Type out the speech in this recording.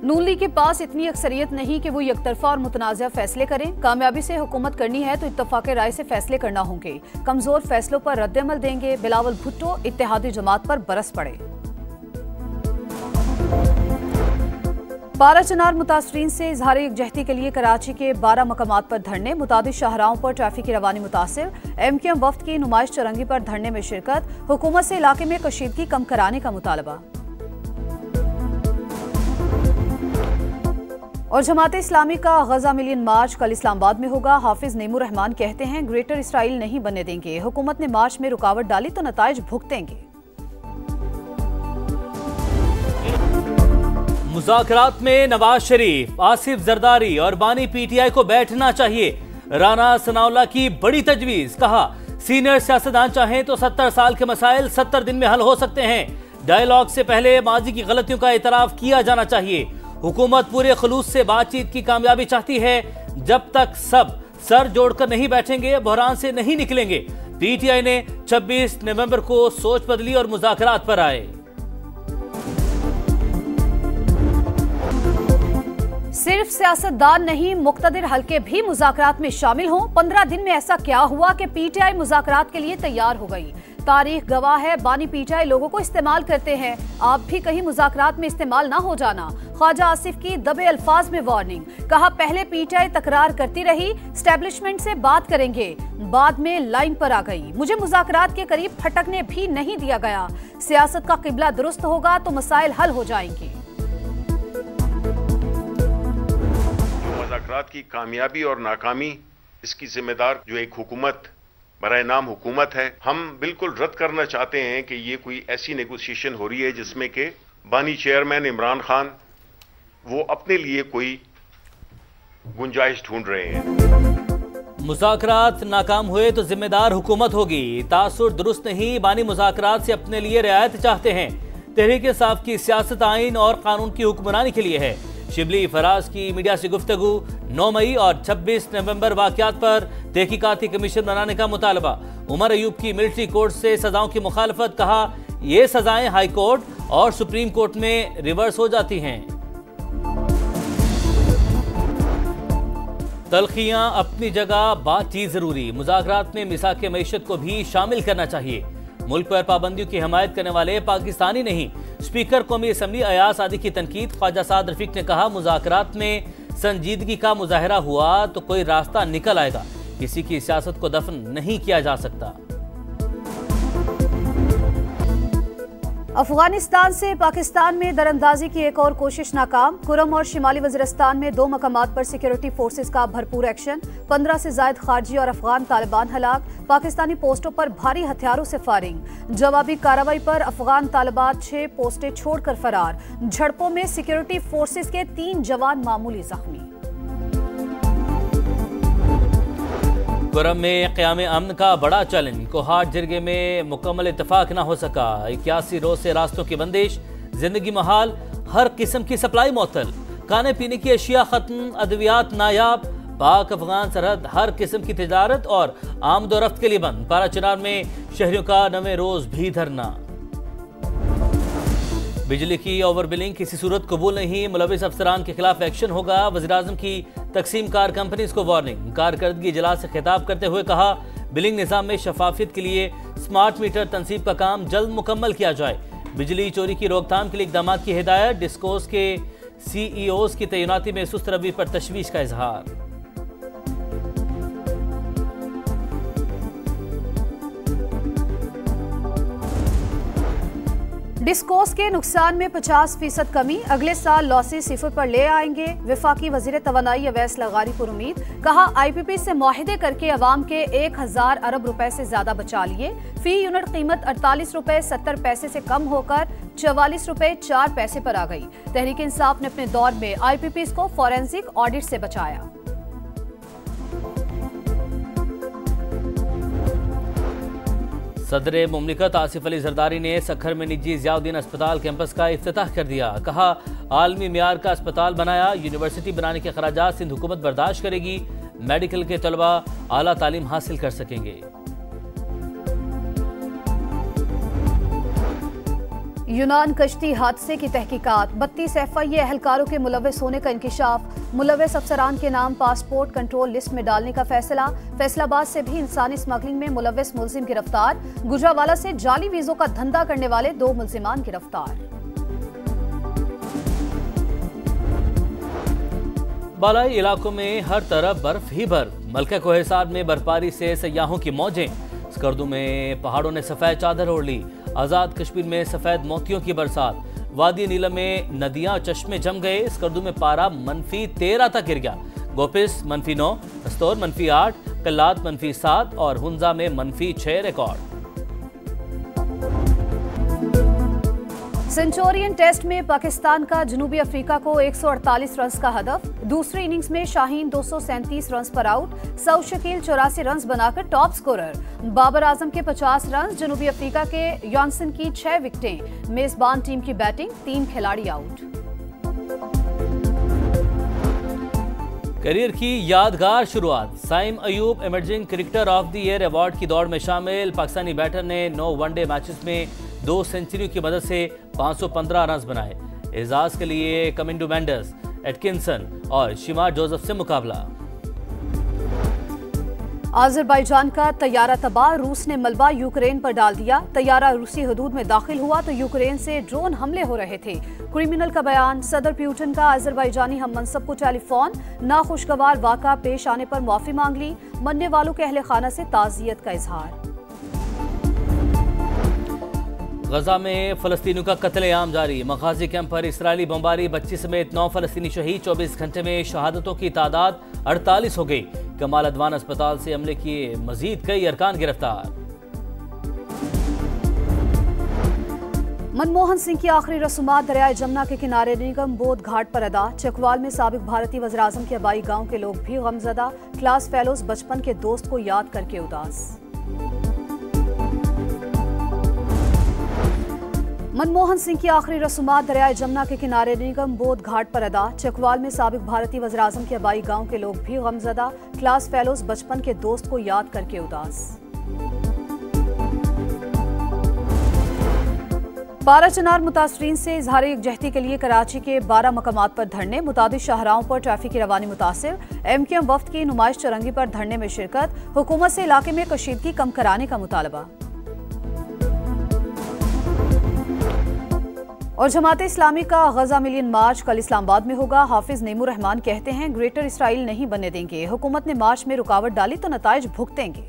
नून league के पास इतनी अक्सरियत नहीं कि वो यकतरफा और मुतनाज़ा फैसले करें। कामयाबी से हुकूमत करनी है तो इत्तफाक़ राय से फैसले करना होंगे। कमजोर फैसलों पर रद्द-ए-अमल देंगे। बिलावल भुट्टो इत्तेहादी जमात पर बरस पड़े। बारह चनार मुतासरीन से इजहार यकजहती के लिए कराची के 12 मकामात पर धरने। मुतादिद शाहराहों पर ट्रैफिक की रवानी मुतासिर। MQM वफ्द की नुमाइश चौरंगी पर धरने में शिरकत। हुकूमत से इलाके में कशीदगी कम कराने का मुतालबा। और जमात इस्लामी का गजा मिलियन मार्च कल इस्लामाबाद में होगा। हाफिज नेमूर रहमान कहते हैं ग्रेटर इसराइल नहीं बनने देंगे। हुकूमत ने मार्च में रुकावट डाली तो नताइज भुगतेंगे। मुज़ाकरात में नवाज शरीफ, आसिफ जरदारी और बानी PTI को बैठना चाहिए। राना सनाउल्लाह की बड़ी तजवीज। कहा सीनियर सियासतदान चाहें तो 70 साल के मसाइल 70 दिन में हल हो सकते हैं। डायलॉग से पहले माजी की गलतियों का एतराफ किया जाना चाहिए। हुकूमत पूरे खुलूस से बातचीत की कामयाबी चाहती है। जब तक सब सर जोड़कर नहीं बैठेंगे बहरान से नहीं निकलेंगे। PTI ने 26 नवंबर को सोच बदली और मुज़ाकरात पर आए। सिर्फ सियासतदान नहीं, मुक्तदिर हल्के भी मुज़ाकरात में शामिल हों। 15 दिन में ऐसा क्या हुआ कि PTI मुज़ाकरात के लिए तैयार हो गई। तारीख गवाह है, बानी PTI लोगों को इस्तेमाल करते हैं। आप भी कहीं मुज़ाकरात में इस्तेमाल ना हो जाना। ख्वाजा आसिफ की दबे अल्फाज में वार्निंग। कहा पहले PTI तकरार करती रही, स्टैब्लिशमेंट से बात करेंगे, बाद में लाइन पर आ गई। मुझे मुज़ाकरात के करीब फटकने भी नहीं दिया गया। सियासत का किबला दुरुस्त होगा तो मसाइल हल हो जाएंगे। मुज़ाकरात की कामयाबी और नाकामी, इसकी जिम्मेदार जो एक हुकूमत बराए नाम हुकूमत है। हम बिल्कुल रद्द करना चाहते हैं कि ये कोई ऐसी नेगोशिएशन हो रही है जिसमें कि बानी चेयरमैन इमरान खान वो अपने लिए कोई गुंजाइश ढूंढ रहे हैं। मुज़ाकरात नाकाम हुए तो जिम्मेदार हुकूमत होगी। तासुर दुरुस्त नहीं, बानी मुज़ाकरात से अपने लिए रियायत चाहते हैं। तहरीक इंसाफ की सियासत आइन और कानून की हुक्मरानी के लिए है। शिबली फराज की मीडिया से गुफ्तगू। 9 मई और 26 नवंबर वाक़यात पर तहकीकाती कमीशन बनाने का मुतालबा। उमर अयूब की मिलिट्री कोर्ट से सजाओं की मुखालफत। कहा ये सजाएं हाई कोर्ट और सुप्रीम कोर्ट में रिवर्स हो जाती हैं। तलखियां अपनी जगह, बातचीत जरूरी। मुज़ाकरात में मिसाक मईशत को भी शामिल करना चाहिए। मुल्क पर पाबंदियों की हमायत करने वाले पाकिस्तानी नहीं। स्पीकर कौमी असम्बली अयाज आदि की तनकीद। ख्वाजा साद रफीक ने कहा मुज़ाकरात में संजीदगी का मुजाहरा हुआ तो कोई रास्ता निकल आएगा। किसी की सियासत को दफन नहीं किया जा सकता। अफगानिस्तान से पाकिस्तान में दरअंदाजी की एक और कोशिश नाकाम। कुरम और शिमाली वज़ीरिस्तान में 2 मकामात पर सिक्योरिटी फोर्सेस का भरपूर एक्शन। 15 से ज़ायद खारजी और अफगान तालिबान हलाक। पाकिस्तानी पोस्टों पर भारी हथियारों से फायरिंग। जवाबी कार्रवाई पर अफगान तालिबान 6 पोस्टें छोड़कर फरार। झड़पों में सिक्योरिटी फोर्सेस के 3 जवान मामूली जख्मी। कुरम में क़याम अमन का बड़ा चैलेंज। कोहाट जिरगे में मुकम्मल इत्तफाक ना हो सका। 81 रोज से रास्तों की बंदिश। जिंदगी महाल, हर किस्म की सप्लाई मुअत्तल। खाने पीने की अशिया खत्म, अद्वियात नायाब। पाक अफगान सरहद हर किस्म की तिजारत और आमदोरफ्त के लिए बंद। पारा चिनार में शहरियों का 9वें रोज भी धरना। बिजली की ओवर बिलिंग किसी सूरत कबूल नहीं। मुलविस अफसरान के खिलाफ एक्शन होगा। वज़ीर-ए-आज़म की तकसीम कार कंपनीज को वार्निंग। कारकर्दगी इजलास से खिताब करते हुए कहा बिलिंग निज़ाम में शफाफियत के लिए स्मार्ट मीटर तनसीब का काम जल्द मुकम्मल किया जाए। बिजली चोरी की रोकथाम के लिए इकदाम की हिदायत। डिस्कोस के CEOs की तैनाती में सुस्त रवि पर तशवीश का इजहार। डिस्कोस के नुकसान में 50% कमी। अगले साल लॉसेस 0 पर ले आएंगे। वफाकी वजीर तवानाई अवैस लगारी पर उम्मीद। कहा IPP से मुआहिदे करके अवाम के 1000 अरब रुपए से ज्यादा बचा लिए। फी यूनिट कीमत 48 रुपए 70 पैसे से कम होकर 44 रुपए 4 पैसे पर आ गई। तहरीक इंसाफ ने अपने दौर में IPPs को फॉरेंसिक ऑडिट से बचाया। सदर मुमलिकत आसिफ अली जरदारी ने सखर में निजी ज़ियाउद्दीन अस्पताल कैंपस का इफ्तिताह कर दिया। कहा आलमी मियार का अस्पताल बनाया। यूनिवर्सिटी बनाने के खराजात सिंध हुकूमत बर्दाश्त करेगी। मेडिकल के तलबा आला तालीम हासिल कर सकेंगे। यूनान कश्ती हादसे की तहकीकात, 32 FIA एहलकारों के मुलव्वस होने का इंकिशाफ, मुलव्वस अफसरान के नाम पासपोर्ट कंट्रोल लिस्ट में डालने का फैसला। फैसलाबाद से भी इंसानी स्मगलिंग में मुलव्वस मुलजिम गिरफ्तार। गुजरावाला से जाली वीजों का धंधा करने वाले 2 मुलजिमान गिरफ्तार। बालाई इलाकों में हर तरफ बर्फ ही बर्फ। मलका कोहिसार में बर्फबारी से सयाहों की मौजें। स्कर्दू में पहाड़ों ने सफेद चादर ओढ़ ली। आजाद कश्मीर में सफेद मोतियों की बरसात। वादी नीलम में नदियां और चश्मे जम गए। स्कर्दू में पारा -13 तक गिर गया। गोपिस -9, हस्तौर -8, कल्लात -7 और हुंजा में -6 रिकॉर्ड। सेंचुरियन टेस्ट में पाकिस्तान का जनूबी अफ्रीका को 148 रन का हदफ। दूसरी इनिंग्स में शाहीन 237 रन पर आउट। सऊद शकील 84 रन बनाकर टॉप स्कोरर। बाबर आजम के 50 रन। जनूबी अफ्रीका के यॉनसन की 6 विकेटें। मेजबान टीम की बैटिंग, 3 खिलाड़ी आउट। करियर की यादगार शुरुआत। Saim Ayub emerging cricketer of the year award की दौड़ में शामिल। पाकिस्तानी बैटर ने 9 वनडे मैचेस में 2 सेंचुरियों की मदद से 515 रन बनाए। एजाज के लिए कमिंडो मेंडस, एटकिंसन और शिमार जोसेफ से मुकाबला। आज़रबाईजान का तैयारा तबाह। रूस ने मलबा यूक्रेन पर डाल दिया। तैयारा रूसी हदूद में दाखिल हुआ तो यूक्रेन से ड्रोन हमले हो रहे थे। क्रिमिनल का बयान। सदर प्यूटन का आज़रबाईजानी हम मनसब को टेलीफोन। नाखुशगवार वाक़ा पेश आने पर माफी मांग ली। मरने वालों के अहले खाना से ताज़ियत का इजहार। गजा में फलस्तीनियों का कत्लेआम जारी। मगाजी कैंप पर इसराइली बमबारी। बच्ची समेत 9 फलस्तीनी शहीद। 24 घंटे में शहादतों की तादाद 48 हो गई। कमाल अदवान अस्पताल से हमले किए मजीद कई अरकान गिरफ्तार। मनमोहन सिंह की आखिरी रसूमात दरियाए जमुना के किनारे निगम बोध घाट पर अदा। चकवाल में साबिक भारतीय वज़ीर आज़म के आबाई गांव के लोग भी गमजदा। क्लास फेलोज बचपन के दोस्त को याद करके उदास। मनमोहन सिंह की आखिरी रसूमात दरियाए जमुना के किनारे निगम बोध घाट पर अदा। चकवाल में साबिक भारतीय वज़ीर आज़म के आबाई गांव के लोग भी गमजदा। क्लास फेलोज बचपन के दोस्त को याद करके उदास। पारा चनार मुतासरीन से इजहार यकजहती के लिए कराची के 12 मकामात पर धरने। मुतादिद शाहराहों पर ट्रैफिक की रवानी मुतासिर। MQM वफ्द की नुमाइश चरंगी पर धरने में शिरकत। हुकूमत से इलाके में कशीदगी कम कराने का मुतालबा। और जमात इस्लामी का गजा मिलियन मार्च कल इस्लामाबाद में होगा। हाफिज नेमूर रहमान कहते हैं ग्रेटर इसराइल नहीं बनने देंगे। हुकूमत ने मार्च में रुकावट डाली तो नताइज भुगतेंगे।